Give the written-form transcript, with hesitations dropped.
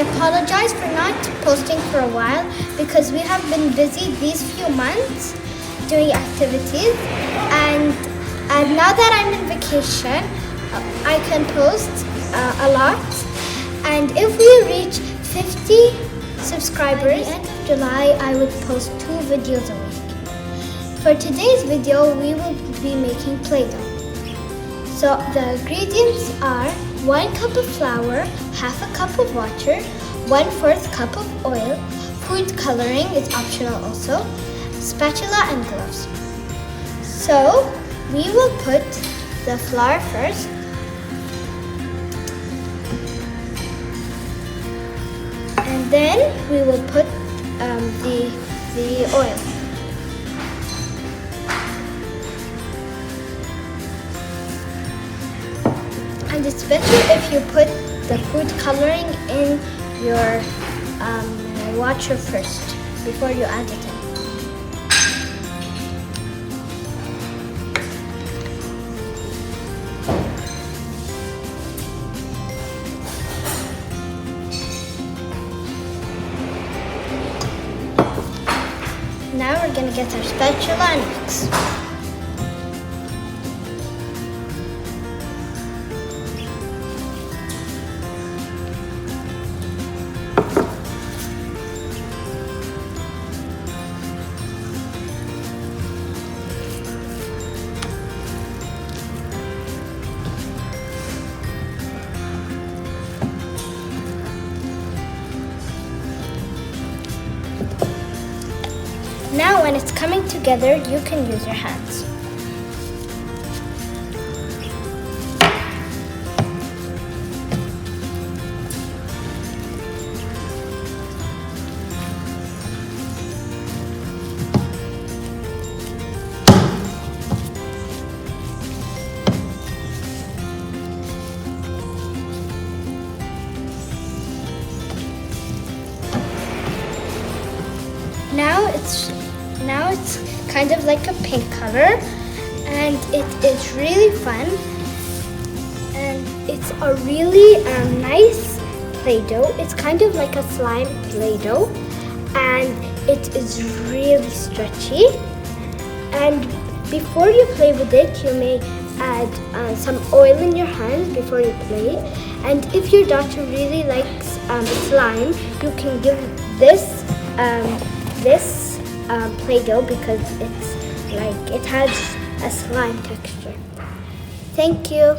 apologize for not posting for a while because we have been busy these few months doing activities, and now that I'm in vacation, I can post a lot. And if we reach 50 subscribers at the end of July, I would post 2 videos a week. For today's video, we will be making Play-Doh. So the ingredients are 1 cup of flour, half a cup of water, 1/4 cup of oil, food coloring is optional also, spatula and gloves. So we will put the flour first. And then we will put the oil. And it's better if you put the food coloring in your water first before you add it in. Now we're going to get our spatula and mix. Now when it's coming together, you can use your hands. Now it's kind of like a pink color, and it is really fun, and it's a really nice Play-Doh. It's kind of like a slime Play-Doh, and it is really stretchy. And before you play with it, you may add some oil in your hands before you play. And if your daughter really likes slime, you can give this Play-Doh because it has a slime texture. Thank you.